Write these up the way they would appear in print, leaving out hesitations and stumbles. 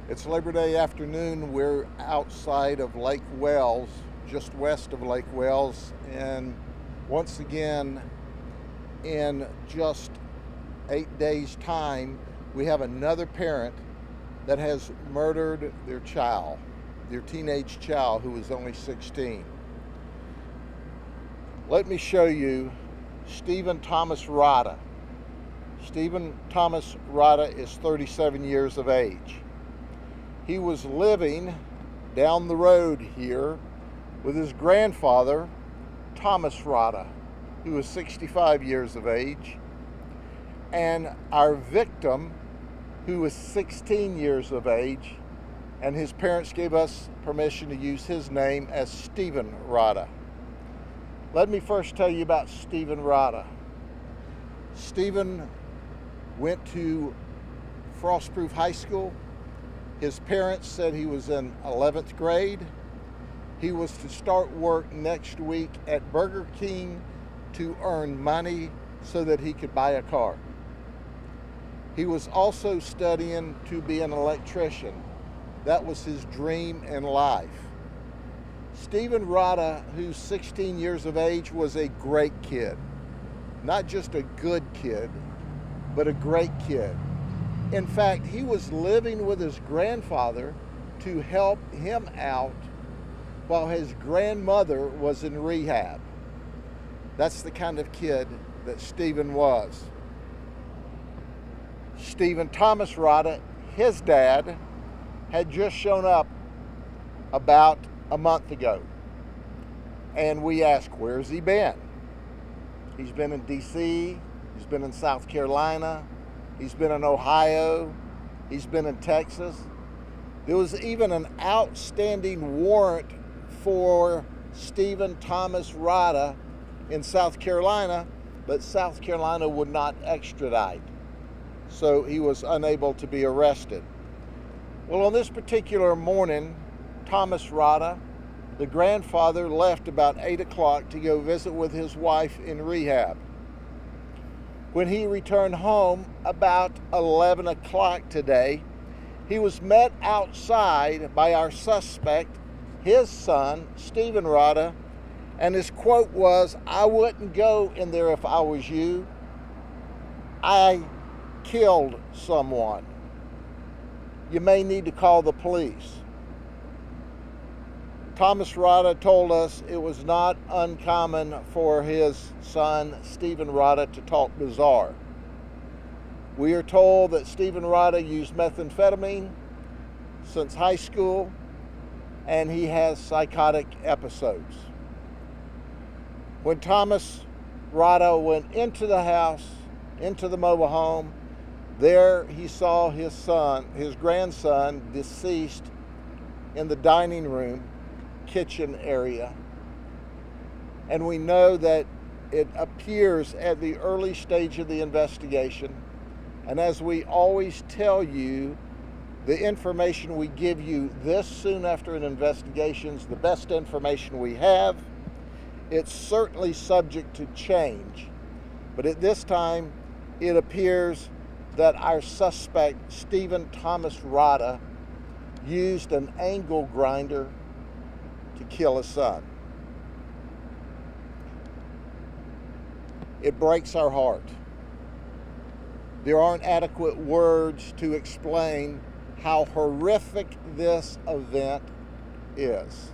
It's Labor Day afternoon. We're outside of Lake Wales, just west of Lake Wales, and once again, in just 8 days' time, we have another parent that has murdered their child, their teenage child who was only 16. Let me show you Stephen Thomas Rada. Stephen Thomas Rada is 37 years of age. He was living down the road here with his grandfather, Thomas Rada, who was 65 years of age, and our victim, who was 16 years of age, and his parents gave us permission to use his name as Stephen Rada. Let me first tell you about Stephen Rada. Stephen went to Frostproof High School. His parents said he was in 11th grade. He was to start work next week at Burger King to earn money so that he could buy a car. He was also studying to be an electrician. That was his dream in life. Stephen Rada, who's 16 years of age, was a great kid. Not just a good kid, but a great kid. In fact, he was living with his grandfather to help him out while his grandmother was in rehab. That's the kind of kid that Stephen was. Stephen Thomas Rada, his dad, had just shown up about a month ago. And we asked, where's he been? He's been in D.C., he's been in South Carolina, he's been in Ohio, he's been in Texas. There was even an outstanding warrant for Stephen Thomas Rada in South Carolina, but South Carolina would not extradite. So he was unable to be arrested. Well, on this particular morning, Thomas Rada, the grandfather, left about 8 o'clock to go visit with his wife in rehab. When he returned home about 11 o'clock today, he was met outside by our suspect, his son, Stephen Rada, and his quote was, "I wouldn't go in there if I was you. I killed someone. You may need to call the police." Thomas Rada told us it was not uncommon for his son, Stephen Rada, to talk bizarre. We are told that Stephen Rada used methamphetamine since high school, and he has psychotic episodes. When Thomas Rada went into the house, into the mobile home, there he saw his grandson, deceased, in the dining room, kitchen area. And we know that it appears at the early stage of the investigation. And as we always tell you, the information we give you this soon after an investigation is the best information we have. It's certainly subject to change. But at this time, it appears that our suspect, Stephen Thomas Rada, used an angle grinder to kill his son. It breaks our heart. There aren't adequate words to explain how horrific this event is.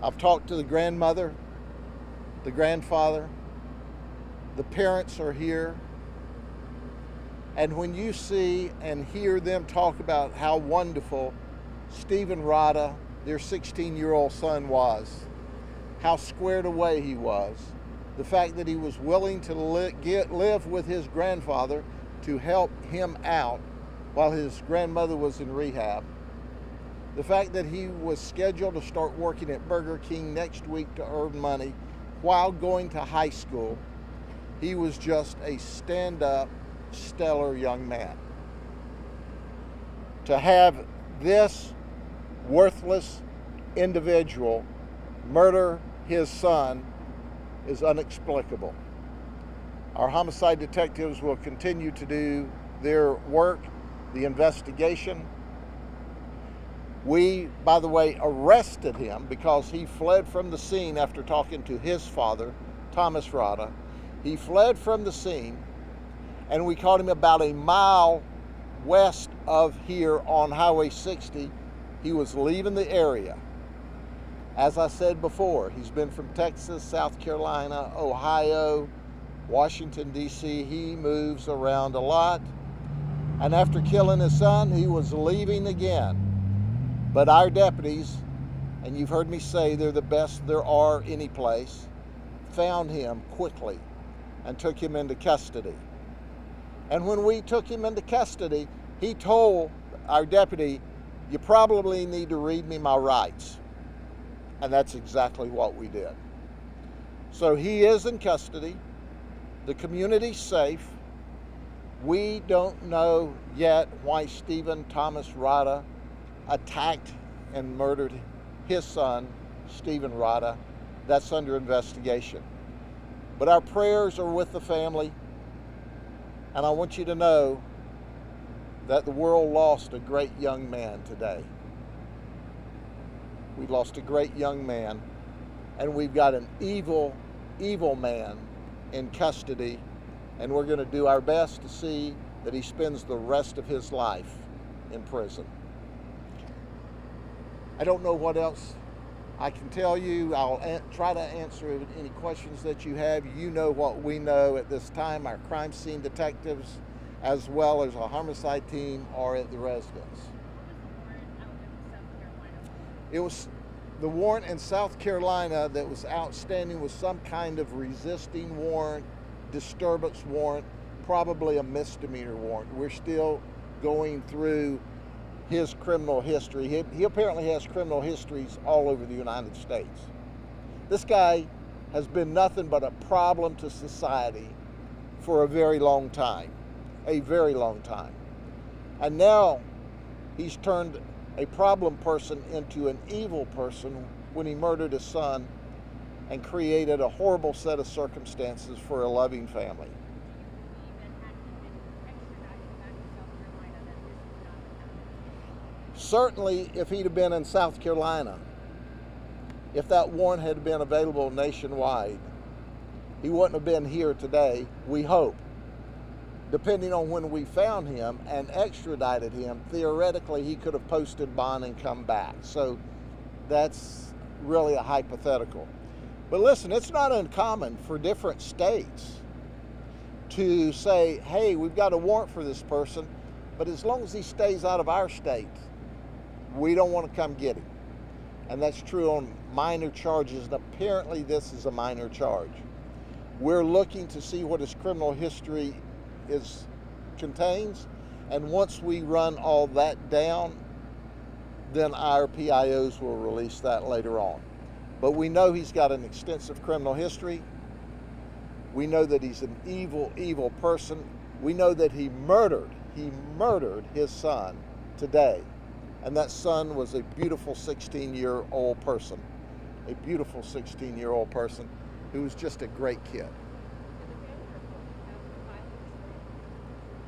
I've talked to the grandmother, the grandfather, the parents are here. And when you see and hear them talk about how wonderful Stephen Rada, their 16-year-old son, was, how squared away he was, the fact that he was willing to live with his grandfather to help him out while his grandmother was in rehab, the fact that he was scheduled to start working at Burger King next week to earn money while going to high school, he was just a stand-up, stellar young man. To have this worthless individual murder his son is inexplicable. Our homicide detectives will continue to do their work, the investigation, We, by the way, arrested him because he fled from the scene after talking to his father, Thomas Rada. He fled from the scene, and we caught him about a mile west of here on Highway 60. He was leaving the area. As I said before, he's been from Texas, South Carolina, Ohio, Washington, D.C. He moves around a lot. And after killing his son, he was leaving again. But our deputies, and you've heard me say they're the best there are any place, found him quickly and took him into custody. And when we took him into custody, he told our deputy, "You probably need to read me my rights." And that's exactly what we did. So he is in custody. The community's safe. We don't know yet why Stephen Thomas Rada attacked and murdered his son, Stephen Rada. That's under investigation. But our prayers are with the family, and I want you to know that the world lost a great young man today. We lost a great young man, and we've got an evil, evil man in custody, and we're going to do our best to see that he spends the rest of his life in prison. I don't know what else I can tell you. I'll try to answer any questions that you have. You know what we know at this time. Our crime scene detectives, as well as a homicide team, are at the residence. It was the warrant in South Carolina that was outstanding was some kind of resisting warrant, disturbance warrant, probably a misdemeanor warrant. We're still going through his criminal history. He apparently has criminal histories all over the United States. This guy has been nothing but a problem to society for a very long time, a very long time. And now he's turned a problem person into an evil person when he murdered his son and created a horrible set of circumstances for a loving family. Certainly, if he'd have been in South Carolina, if that warrant had been available nationwide, he wouldn't have been here today, we hope. Depending on when we found him and extradited him, theoretically he could have posted bond and come back. So that's really a hypothetical. But listen, it's not uncommon for different states to say, hey, we've got a warrant for this person, but as long as he stays out of our state, we don't want to come get him. And that's true on minor charges, and apparently this is a minor charge. We're looking to see what his criminal history contains, and once we run all that down, then our PIOs will release that later on. But we know he's got an extensive criminal history. We know that he's an evil, evil person. We know that he murdered his son today. And that son was a beautiful 16-year-old person. A beautiful 16-year-old person who was just a great kid.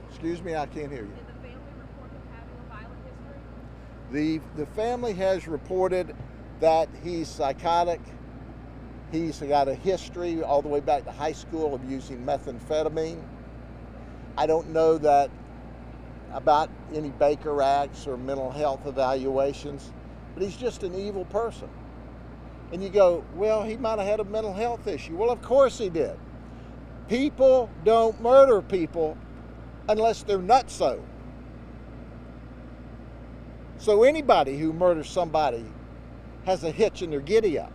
Excuse me, I can't hear you. Did the family report him having a violent history? The family has reported that he's psychotic. He's got a history all the way back to high school of using methamphetamine. I don't know that about any Baker Acts or mental health evaluations, but he's just an evil person. And you go, well, he might have had a mental health issue. Well, of course he did. People don't murder people unless they're nutso. So anybody who murders somebody has a hitch in their giddy up.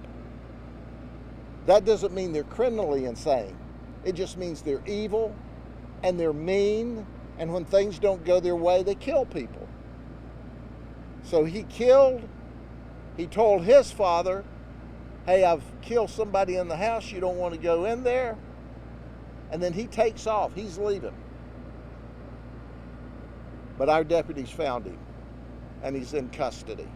That doesn't mean they're criminally insane. It just means they're evil and they're mean, and when things don't go their way, they kill people. So he told his father, hey, I've killed somebody in the house, you don't want to go in there. And then he takes off, he's leaving. But our deputies found him, and he's in custody. Do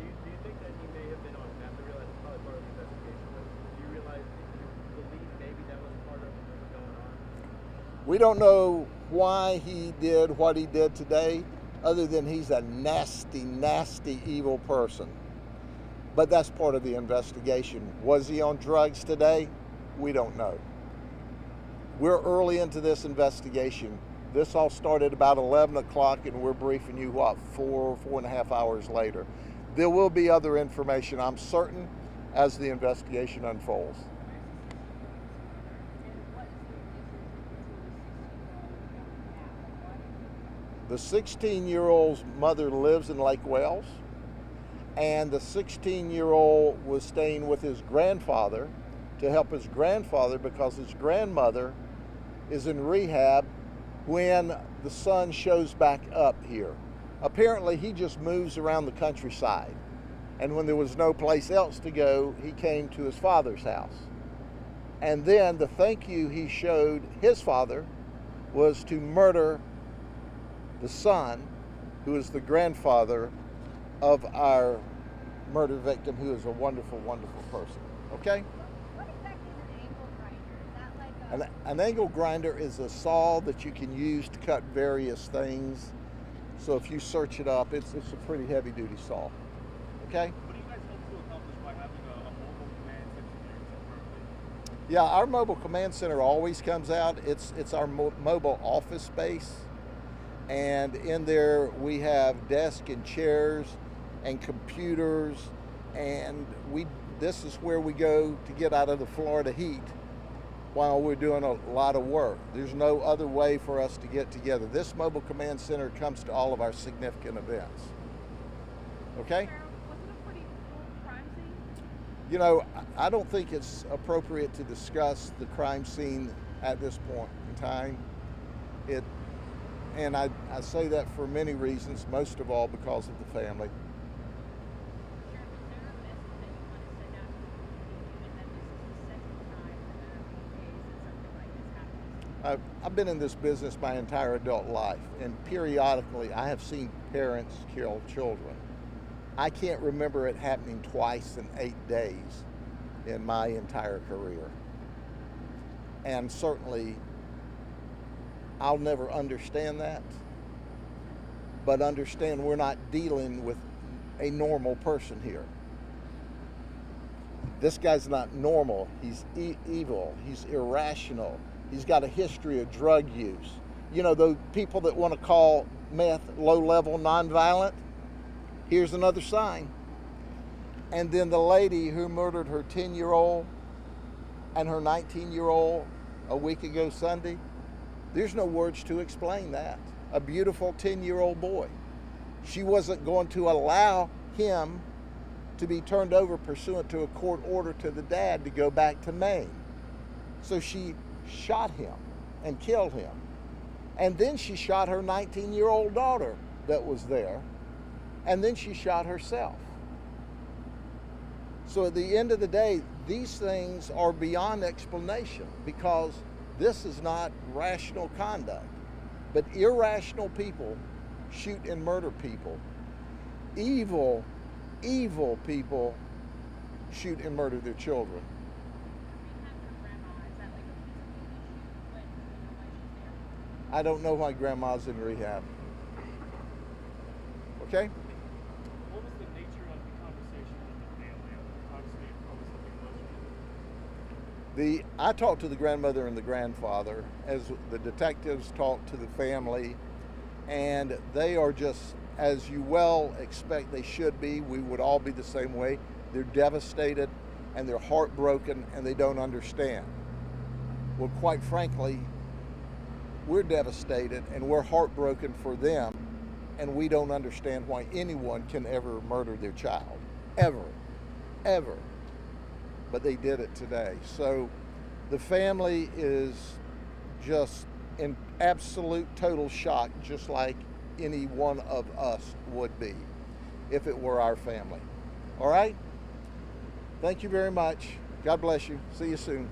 you think that he may have been on, I have to realize it's probably part of the investigation, but do you realize, do you believe maybe that was part of what was going on? We don't know why he did what he did today, other than he's a nasty, nasty, evil person. But that's part of the investigation. Was he on drugs today? We don't know. We're early into this investigation. This all started about 11 o'clock, and we're briefing you, what, 4.5 hours later. There will be other information, I'm certain, as the investigation unfolds. The 16-year-old's mother lives in Lake Wales, and the 16-year-old was staying with his grandfather to help his grandfather because his grandmother is in rehab when the son shows back up here. Apparently, he just moves around the countryside, and when there was no place else to go, he came to his father's house. And then the thank you he showed his father was to murder the son, who is the grandfather of our murder victim, who is a wonderful, wonderful person. Okay? What exactly is an angle grinder? Is that like a... An angle grinder is a saw that you can use to cut various things. So if you search it up, it's a pretty heavy-duty saw. Okay? What do you guys hope to accomplish by having a mobile command center here in Berkeley? Yeah, our mobile command center always comes out. It's our mobile office space. And in there we have desks and chairs and computers, and this is where we go to get out of the Florida heat while we're doing a lot of work. There's no other way for us to get together. This mobile command center comes to all of our significant events. Okay? Was it a pretty cool crime scene? You know, I don't think it's appropriate to discuss the crime scene at this point in time. And I say that for many reasons, most of all because of the family. Sheriff, is there a message that you want to send out to the community, given that this is the second time these days that something like this happens? I've been in this business my entire adult life, and periodically I have seen parents kill children. I can't remember it happening twice in 8 days in my entire career. And certainly, I'll never understand that, but understand we're not dealing with a normal person here. This guy's not normal. He's evil. He's irrational. He's got a history of drug use. You know, those people that want to call meth low-level nonviolent, here's another sign. And then the lady who murdered her 10-year-old and her 19-year-old a week ago Sunday, there's no words to explain that. A beautiful 10-year-old boy. She wasn't going to allow him to be turned over pursuant to a court order to the dad to go back to Maine. So she shot him and killed him. And then she shot her 19-year-old daughter that was there. And then she shot herself. So at the end of the day, these things are beyond explanation because this is not rational conduct. But irrational people shoot and murder people. Evil, evil people shoot and murder their children. I don't know why grandma's in rehab. Okay? What was the nature of the conversation with the family? Obviously, probably something emotional. I talked to the grandmother and the grandfather as the detectives talked to the family, and they are just, as you well expect they should be. We would all be the same way. They're devastated and they're heartbroken and they don't understand. Well, quite frankly, we're devastated and we're heartbroken for them, and we don't understand why anyone can ever murder their child. Ever. Ever. But they did it today. So the family is just in absolute total shock, just like any one of us would be if it were our family. All right? Thank you very much. God bless you. See you soon.